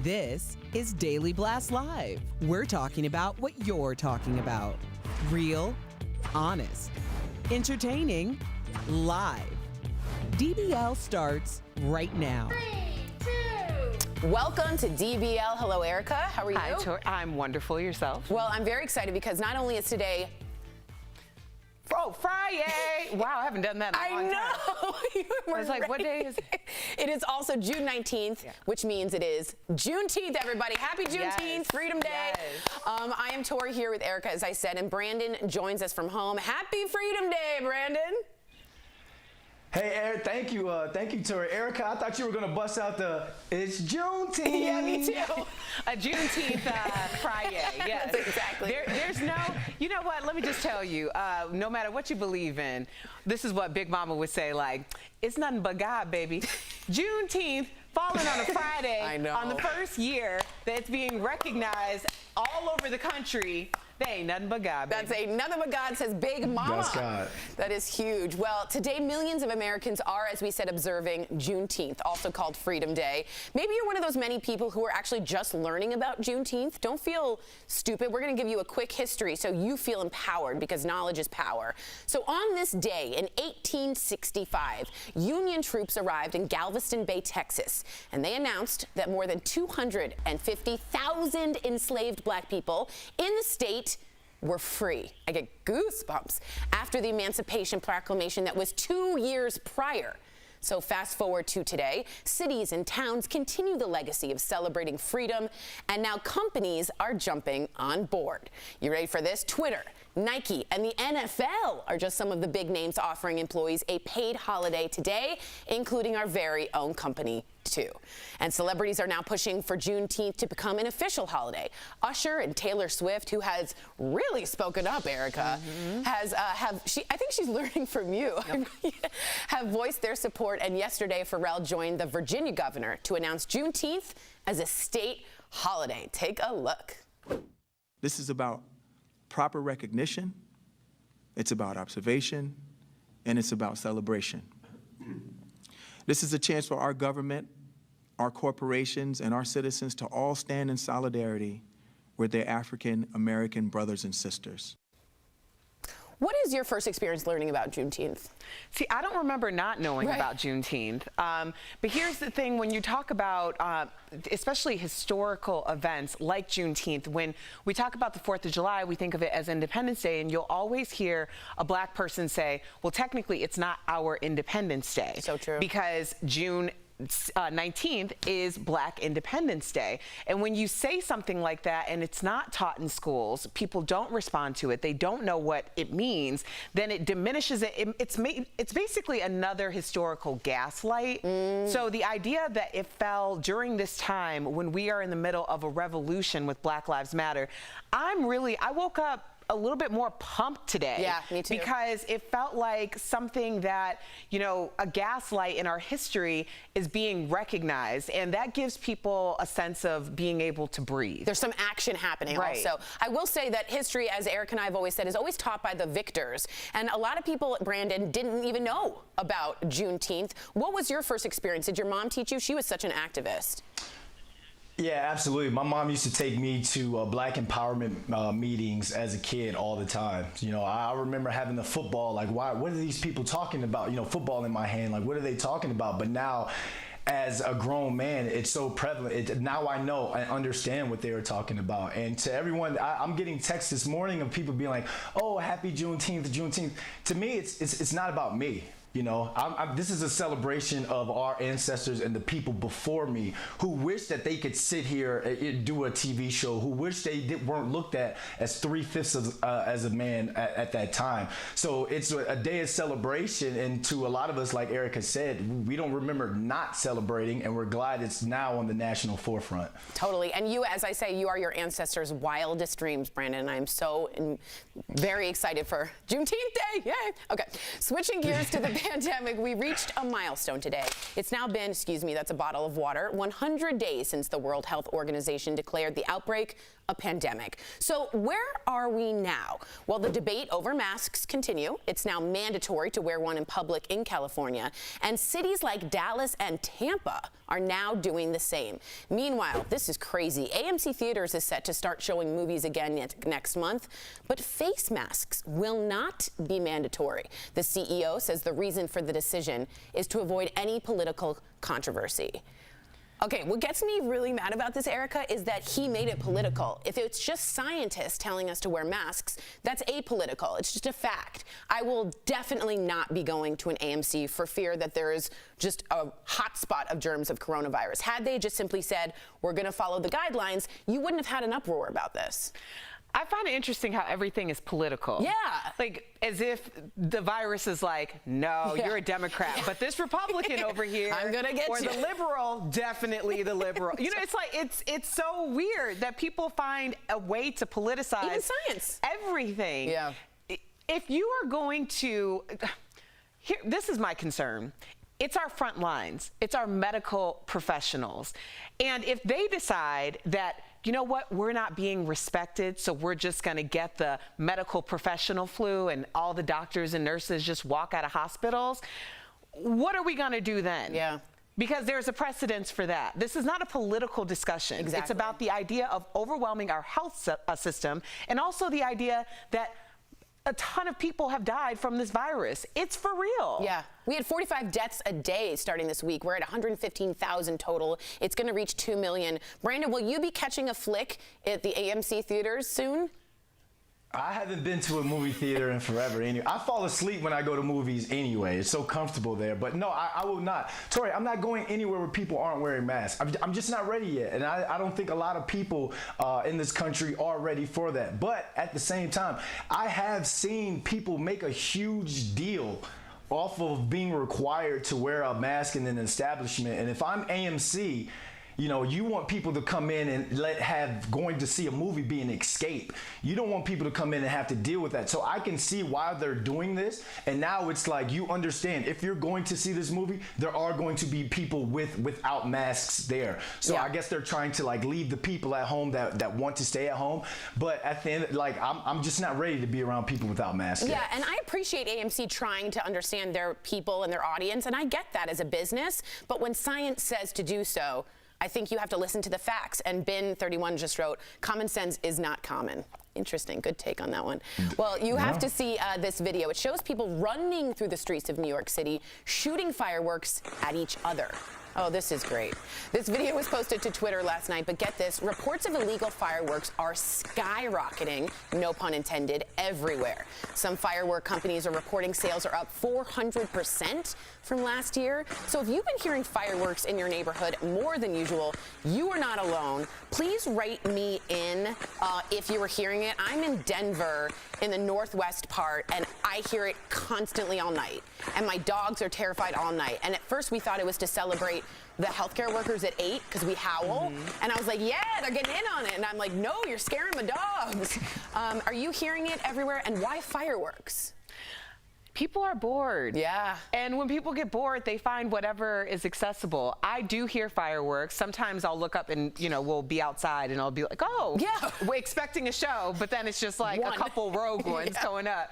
This is Daily Blast Live. We're talking about what you're talking about. Real, honest, entertaining, live. DBL starts right now. 3, 2. Welcome to DBL. Hello, Erica. How are you? Hi, Tori. I'm wonderful. Yourself? Well, I'm very excited because not only is today... Oh, Friday! Wow, I haven't done that in a long time. I know. I was like, what day is it? It is also June 19th, which means it is Juneteenth, everybody. Happy Juneteenth, Yes. Freedom Day. Yes. I am Tori here with Erica, as I said, and Brandon joins us from home. Happy Freedom Day, Brandon. Hey, Eric, thank you, Tori. Erica, I thought you were gonna bust out it's Juneteenth. Yeah, me too. A Juneteenth Friday, yes. That's exactly. There's no, you know what, let me just tell you, no matter what you believe in, this is what Big Mama would say, like, it's nothing but God, baby. Juneteenth falling on a Friday I know. on the first year that it's being recognized all over the country. They ain't nothing but God, baby. That's ain't nothing but God, says Big Mama. That's God. That is huge. Well, today millions of Americans are, as we said, observing Juneteenth, also called Freedom Day. Maybe you're one of those many people who are actually just learning about Juneteenth. Don't feel stupid. We're going to give you a quick history so you feel empowered, because knowledge is power. So on this day in 1865, Union troops arrived in Galveston Bay, Texas, and they announced that more than 250,000 enslaved black people in the state were free. I get goosebumps after the Emancipation Proclamation that was 2 years prior. So fast forward to today, cities and towns continue the legacy of celebrating freedom, and now companies are jumping on board. You ready for this? Twitter, Nike, and the NFL are just some of the big names offering employees a paid holiday today, including our very own company, too. And celebrities are now pushing for Juneteenth to become an official holiday. Usher and Taylor Swift, who has really spoken up, Erica, I think she's learning from you, have voiced their support. And yesterday, Pharrell joined the Virginia governor to announce Juneteenth as a state holiday. Take a look. This is about proper recognition, it's about observation, and it's about celebration. This is a chance for our government, our corporations, and our citizens to all stand in solidarity with their African American brothers and sisters. What is your first experience learning about Juneteenth? See, I don't remember not knowing about Juneteenth. But here's the thing, when you talk about especially historical events like Juneteenth, when we talk about the 4th of July, we think of it as Independence Day, and you'll always hear a black person say, well, technically it's not our Independence Day. So true. Because June 19th is Black Independence Day. And when you say something like that and it's not taught in schools, people don't respond to it, they don't know what it means, then it diminishes it. It's basically another historical gaslight. So the idea that it fell during this time when we are in the middle of a revolution with Black Lives Matter, I woke up a little bit more pumped today. Yeah, me too. Because it felt like something that, you know, a gaslight in our history is being recognized, and that gives people a sense of being able to breathe. There's some action happening also. I will say that history, as Eric and I have always said, is always taught by the victors. And a lot of people, Brandon, didn't even know about Juneteenth. What was your first experience? Did your mom teach you? She was such an activist. Yeah, absolutely. My mom used to take me to black empowerment meetings as a kid all the time. You know, I remember having the football, like, what are these people talking about? You know, football in my hand, like, what are they talking about? But now, as a grown man, it's so prevalent. Now I know, I understand what they were talking about. And to everyone, I'm getting texts this morning of people being like, oh, happy Juneteenth, Juneteenth. To me, it's not about me. You know, this is a celebration of our ancestors and the people before me who wish that they could sit here and do a TV show, who wish they weren't looked at as 3/5 as a man at that time. So it's a day of celebration, and to a lot of us, like Erica said, we don't remember not celebrating, and we're glad it's now on the national forefront. Totally. And you, as I say, you are your ancestors' wildest dreams, Brandon. I'm so very excited for Juneteenth Day. Yay. Okay. Switching gears to the pandemic, we reached a milestone today. It's now been, excuse me, that's a bottle of water, 100 days since the World Health Organization declared the outbreak a pandemic. So where are we now? Well, the debate over masks continue. It's now mandatory to wear one in public in California, and cities like Dallas and Tampa are now doing the same. Meanwhile, this is crazy. AMC Theaters is set to start showing movies again next month, but face masks will not be mandatory. The CEO says the reason for the decision is to avoid any political controversy. Okay, what gets me really mad about this, Erica, is that he made it political. If it's just scientists telling us to wear masks, that's apolitical. It's just a fact. I will definitely not be going to an AMC for fear that there is just a hot spot of germs of coronavirus. Had they just simply said, we're going to follow the guidelines, you wouldn't have had an uproar about this. I find it interesting how everything is political. Yeah. Like, as if the virus is like, no, you're a Democrat, but this Republican over here, I'm gonna get or you. the liberal, definitely the liberal. You know, it's like, it's so weird that people find a way to politicize even science, everything. Yeah. If you are going to, here, this is my concern. It's our front lines. It's our medical professionals. And if they decide that, you know what, we're not being respected, so we're just going to get the medical professional flu and all the doctors and nurses just walk out of hospitals, what are we going to do then? Yeah. Because there's a precedence for that. This is not a political discussion. Exactly. It's about the idea of overwhelming our health system, and also the idea that a ton of people have died from this virus. It's for real. Yeah. We had 45 deaths a day starting this week. We're at 115,000 total. It's going to reach 2 million. Brandon, will you be catching a flick at the AMC theaters soon? I haven't been to a movie theater in forever. Anyway, I fall asleep when I go to movies anyway. It's so comfortable there. But no, I will not. Tori, I'm not going anywhere where people aren't wearing masks. I'm just not ready yet. And I don't think a lot of people in this country are ready for that. But at the same time, I have seen people make a huge deal off of being required to wear a mask in an establishment. And if I'm AMC, you know, you want people to come in and going to see a movie be an escape. You don't want people to come in and have to deal with that. So I can see why they're doing this. And now it's like, you understand, if you're going to see this movie, there are going to be people without masks there. So yeah. I guess they're trying to like leave the people at home that want to stay at home. But at the end, like, I'm just not ready to be around people without masks. Yeah, and I appreciate AMC trying to understand their people and their audience, and I get that as a business. But when science says to do so, I think you have to listen to the facts. And Bin31 just wrote, common sense is not common. Interesting. Good take on that one. Well, you have to see this video. It shows people running through the streets of New York City, shooting fireworks at each other. Oh, this is great. This video was posted to Twitter last night, but get this, reports of illegal fireworks are skyrocketing, no pun intended, everywhere. Some firework companies are reporting sales are up 400% from last year. So if you've been hearing fireworks in your neighborhood more than usual, you are not alone. Please write me in if you were hearing it. I'm in Denver in the northwest part, and I hear it constantly all night. And my dogs are terrified all night. And at first we thought it was to celebrate the healthcare workers at 8 because we howl. And I was like, yeah, they're getting in on it. And I'm like, no, you're scaring my dogs. Are you hearing it everywhere? And why fireworks? People are bored. Yeah. And when people get bored, they find whatever is accessible. I do hear fireworks. Sometimes I'll look up and, you know, we'll be outside and I'll be like, oh, yeah, we're expecting a show, but then it's just like one. a couple rogue ones going up.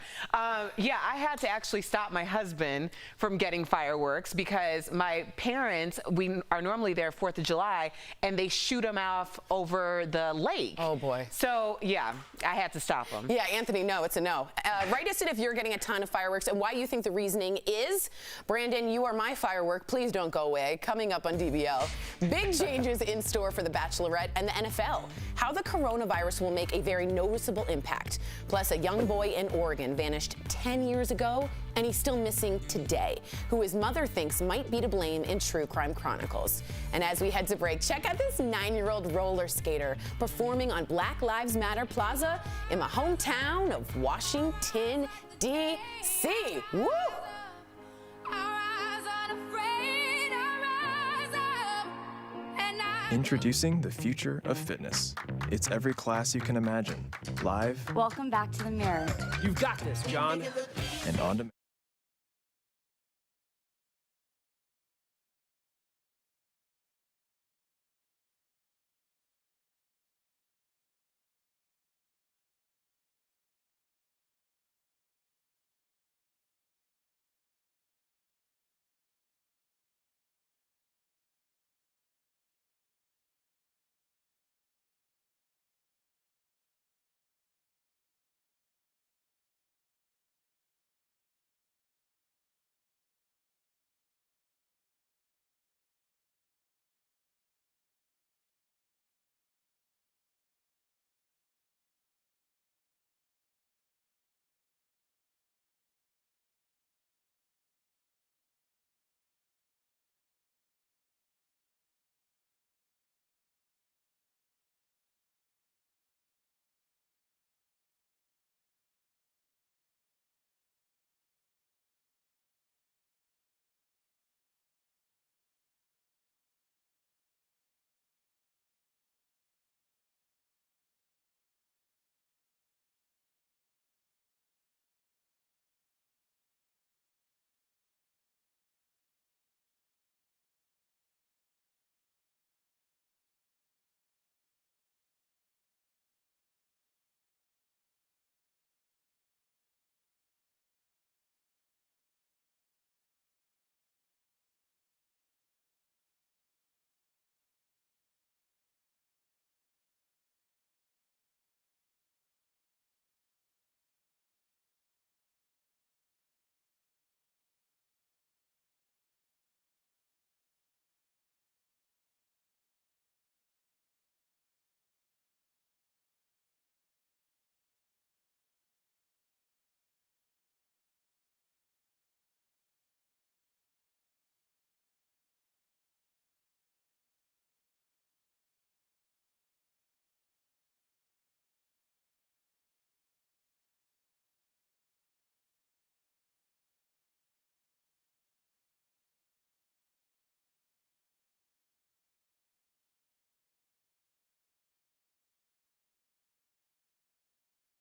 Yeah, I had to actually stop my husband from getting fireworks because my parents, we are normally there 4th of July, and they shoot them off over the lake. Oh, boy. So, yeah, I had to stop them. Yeah, Anthony, no, it's a no. Write us in if you're getting a ton of fireworks and why you think the reasoning is. Brandon, you are my firework. Please don't go away. Coming up on DBL. Big changes in store for The Bachelorette and the NFL. How the coronavirus will make a very noticeable impact. Plus, a young boy in Oregon vanished 10 years ago, and he's still missing today, who his mother thinks might be to blame in True Crime Chronicles. And as we head to break, check out this 9-year-old roller skater performing on Black Lives Matter Plaza in my hometown of Washington, D.C. Woo! Introducing the future of fitness. It's every class you can imagine, live Welcome back to the mirror. You've got this, John. and on demand.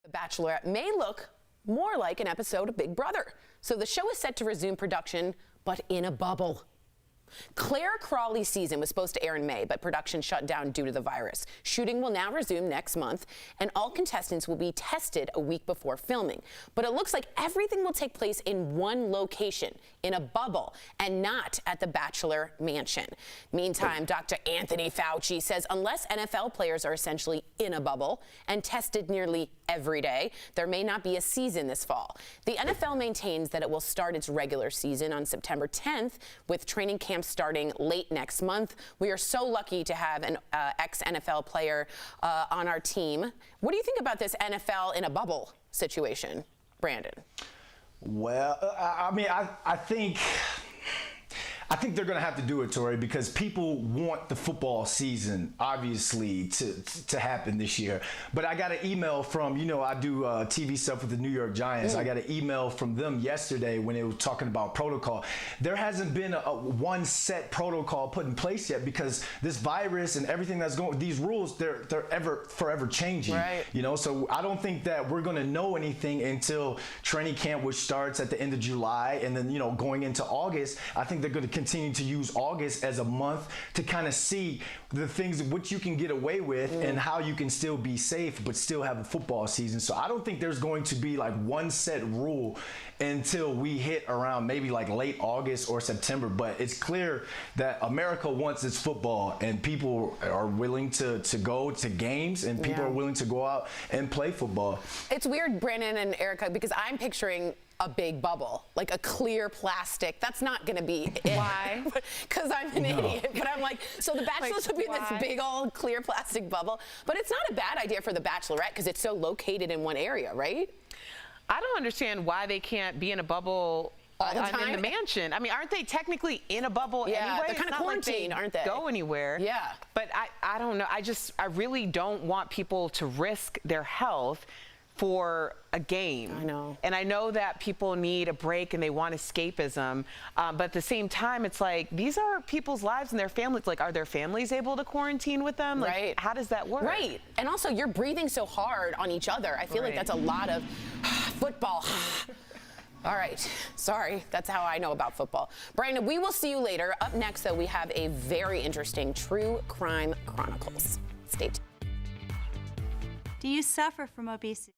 The Bachelorette may look more like an episode of Big Brother. So the show is set to resume production, but in a bubble. Claire Crawley's season was supposed to air in May, but production shut down due to the virus. Shooting will now resume next month, and all contestants will be tested a week before filming. But it looks like everything will take place in one location, in a bubble, and not at the Bachelor Mansion. Meantime, Dr. Anthony Fauci says unless NFL players are essentially in a bubble and tested nearly every day, there may not be a season this fall. The NFL maintains that it will start its regular season on September 10th, with training camp starting late next month. We are so lucky to have an ex-NFL player on our team. What do you think about this NFL in a bubble situation, Brandon? Well, I mean, I think they're going to have to do it, Tori, because people want the football season, obviously, to happen this year. But I got an email from, I do TV stuff with the New York Giants. I got an email from them yesterday when they were talking about protocol. There hasn't been a one set protocol put in place yet because this virus and everything that's going, these rules, they're forever changing. Right. So I don't think that we're going to know anything until training camp, which starts at the end of July, and then, going into August. I think they're going to continue to use August as a month to kind of see the things which you can get away with and how you can still be safe but still have a football season. So I don't think there's going to be like one set rule until we hit around maybe like late August or September. But it's clear that America wants its football, and people are willing to go to games, and people are willing to go out and play football. It's weird, Brandon and Erica, because I'm picturing a big bubble, like a clear plastic. That's not going to be it. Why? Because I'm an idiot. But I'm like, so the Bachelors will be in this why? big old clear plastic bubble. But it's not a bad idea for the Bachelorette because it's so located in one area, right? I don't understand why they can't be in a bubble all the time in the mansion. I mean, aren't they technically in a bubble anyway? They're kind of quarantined, aren't they? Go anywhere. Yeah. But I don't know. I really don't want people to risk their health for a game. I know. And I know that people need a break and they want escapism, but at the same time, it's like, these are people's lives and their families. Like, are their families able to quarantine with them? Like, right. How does that work? Right. And also, you're breathing so hard on each other. I feel like that's a lot of football. All right. Sorry. That's how I know about football. Brandon, we will see you later. Up next, though, we have a very interesting True Crime Chronicles. Stay tuned. Do you suffer from obesity?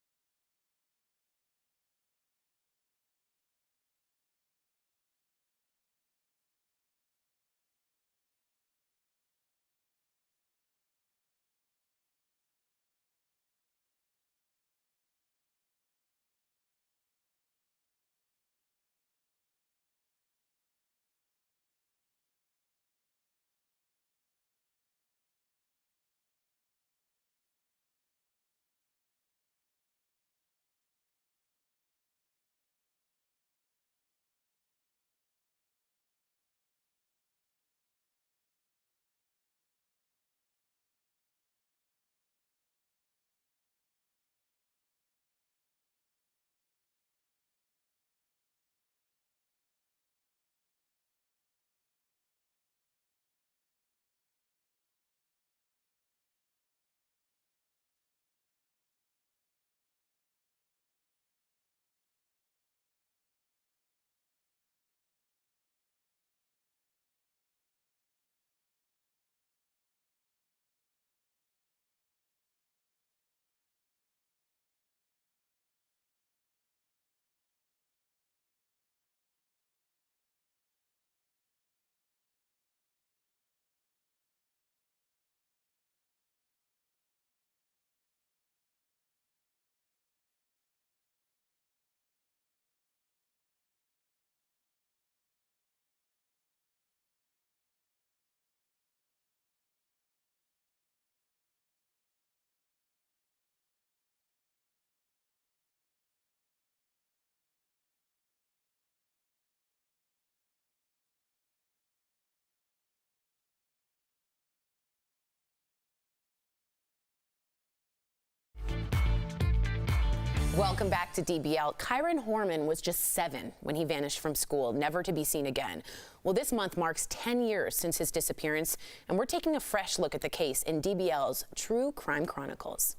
Welcome back to DBL. Chiron Horman was just 7 when he vanished from school, never to be seen again. Well, this month marks 10 years since his disappearance, and we're taking a fresh look at the case in DBL's True Crime Chronicles.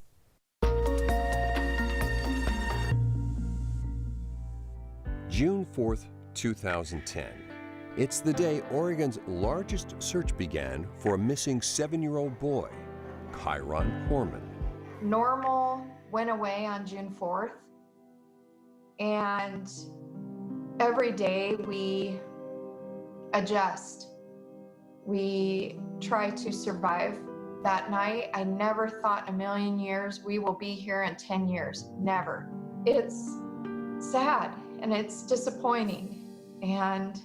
June 4th, 2010. It's the day Oregon's largest search began for a missing 7-year-old boy, Chiron Horman. Normal went away on June 4th, and every day we adjust. We try to survive that night. I never thought in a million years we will be here in 10 years. Never. It's sad and it's disappointing and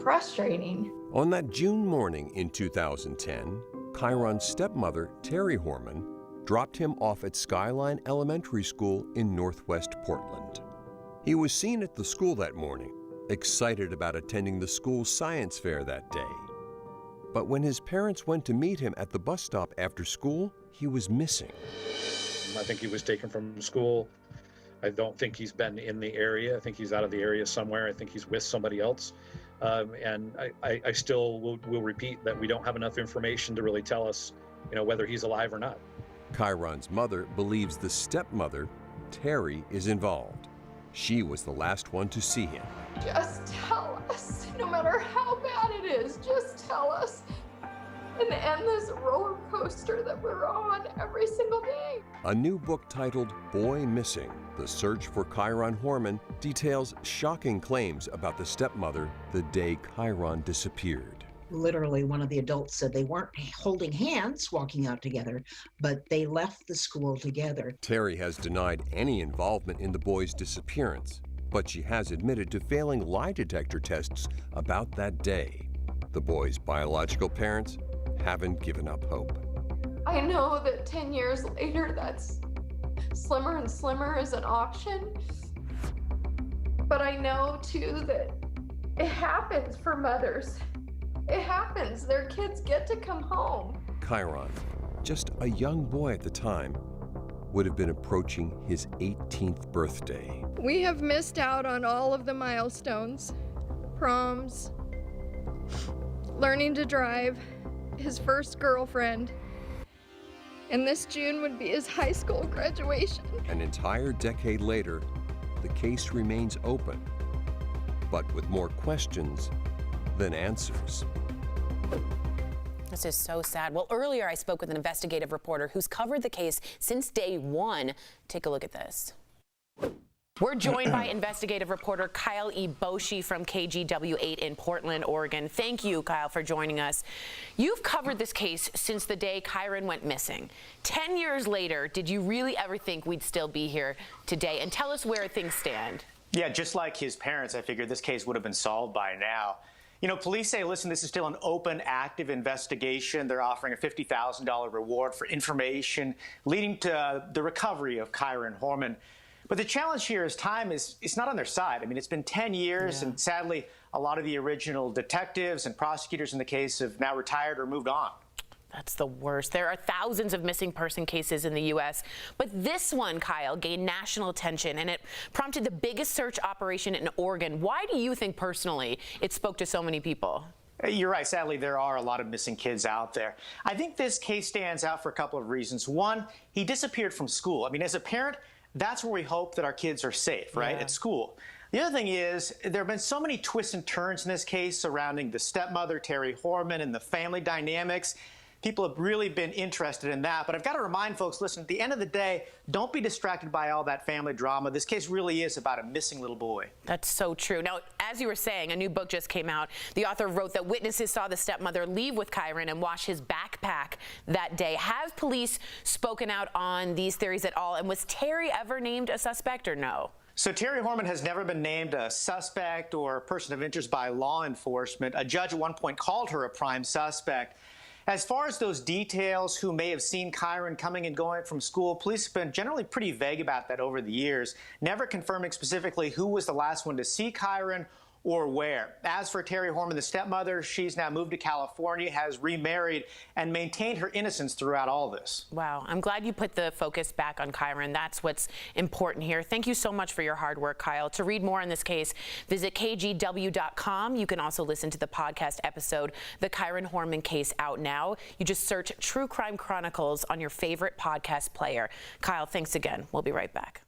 frustrating. On that June morning in 2010, Chiron's stepmother, Terry Horman, dropped him off at Skyline Elementary School in Northwest Portland. He was seen at the school that morning, excited about attending the school's science fair that day. But when his parents went to meet him at the bus stop after school, he was missing. I think he was taken from school. I don't think he's been in the area. I think he's out of the area somewhere. I think he's with somebody else. And I still will repeat that we don't have enough information to really tell us, whether he's alive or not. Chiron's mother believes the stepmother, Terry, is involved. She was the last one to see him. Just tell us, no matter how bad it is, just tell us and end this roller coaster that we're on every single day. A new book titled Boy Missing, The Search for Chiron Horman, details shocking claims about the stepmother the day Chiron disappeared. Literally, one of the adults said they weren't holding hands walking out together, but they left the school together. Terry has denied any involvement in the boy's disappearance, but she has admitted to failing lie detector tests about that day. The boy's biological parents haven't given up hope. I know that 10 years later, that's slimmer and slimmer as an option. But I know too that it happens for mothers. It happens. Their kids get to come home. Chiron, just a young boy at the time, would have been approaching his 18th birthday. We have missed out on all of the milestones, proms, learning to drive, his first girlfriend, and this June would be his high school graduation. An entire decade later, the case remains open, but with more questions than answers. This is so sad. Well, earlier I spoke with an investigative reporter who's covered the case since day one. Take a look at this. We're joined by investigative reporter Kyle E. Boshi from KGW8 in Portland, Oregon. Thank you, Kyle, for joining us. You've covered this case since the day Chiron went missing. 10 years later, did you really ever think we'd still be here today? And tell us where things stand. Yeah, just like his parents, I figured this case would have been solved by now. Police say, listen, this is still an open, active investigation. They're offering a $50,000 reward for information leading to the recovery of Chiron Horman. But the challenge here is time is not on their side. I mean, it's been 10 years, and sadly, a lot of the original detectives and prosecutors in the case have now retired or moved on. That's the worst. There are thousands of missing person cases in the U.S., but this one, Kyle, gained national attention, and it prompted the biggest search operation in Oregon. Why do you think, personally, it spoke to so many people? You're right. Sadly, there are a lot of missing kids out there. I think this case stands out for a couple of reasons. One, he disappeared from school. I mean, as a parent, that's where we hope that our kids are safe, right, at school. The other thing is, there have been so many twists and turns in this case surrounding the stepmother, Terry Horman, and the family dynamics. People have really been interested in that. But I've got to remind folks, listen, at the end of the day, don't be distracted by all that family drama. This case really is about a missing little boy. That's so true. Now, as you were saying, a new book just came out. The author wrote that witnesses saw the stepmother leave with Chiron and wash his backpack that day. Have police spoken out on these theories at all? And was Terry ever named a suspect or no? So Terry Horman has never been named a suspect or a person of interest by law enforcement. A judge at one point called her a prime suspect. As far as those details, who may have seen Chiron coming and going from school, police have been generally pretty vague about that over the years, never confirming specifically who was the last one to see Chiron or where. As for Terry Horman, the stepmother, she's now moved to California, has remarried, and maintained her innocence throughout all this. Wow. I'm glad you put the focus back on Chiron. That's what's important here. Thank you so much for your hard work, Kyle. To read more on this case, visit kgw.com. You can also listen to the podcast episode, The Chiron Horman Case, out now. You just search True Crime Chronicles on your favorite podcast player. Kyle, thanks again. We'll be right back.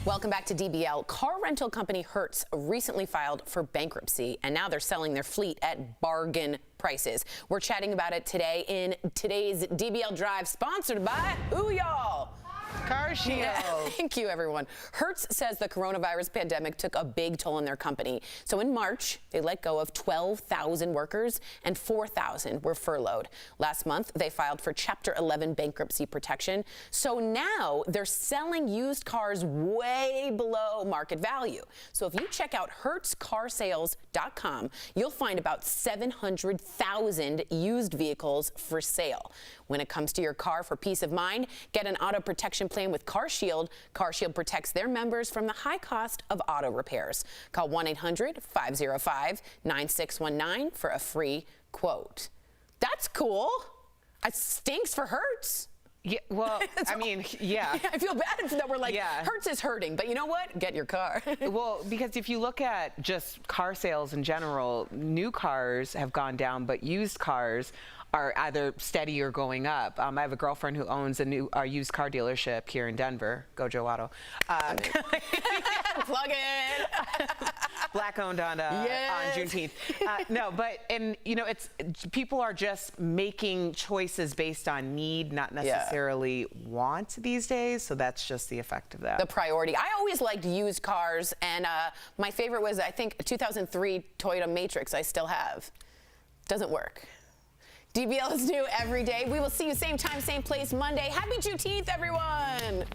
Welcome back to DBL. Car rental company Hertz recently filed for bankruptcy, and now they're selling their fleet at bargain prices. We're chatting about it today in today's DBL Drive, sponsored by who, y'all? Car Shield. Yeah, thank you, everyone. Hertz says the coronavirus pandemic took a big toll on their company. So in March, they let go of 12,000 workers and 4,000 were furloughed. Last month, they filed for Chapter 11 bankruptcy protection. So now they're selling used cars way below market value. So if you check out hertzcarsales.com, you'll find about 700,000 used vehicles for sale. When it comes to your car, for peace of mind, get an auto protection plan with Car Shield. Car Shield protects their members from the high cost of auto repairs. Call 1-800-505-9619 for a free quote. That's cool. It stinks for Hertz. Yeah, well, I mean, yeah. I feel bad that we're like, Hertz is hurting, but you know what? Get your car. Well, because if you look at just car sales in general, new cars have gone down, but used cars are either steady or going up. I have a girlfriend who owns a used car dealership here in Denver. Go Joe Auto. Plug it. Black owned on Juneteenth. It's people are just making choices based on need, not necessarily want these days. So that's just the effect of that. The priority. I always liked used cars, and my favorite was, I think, a 2003 Toyota Matrix. I still have. Doesn't work. DBL is new every day. We will see you same time, same place Monday. Happy Juneteenth, everyone.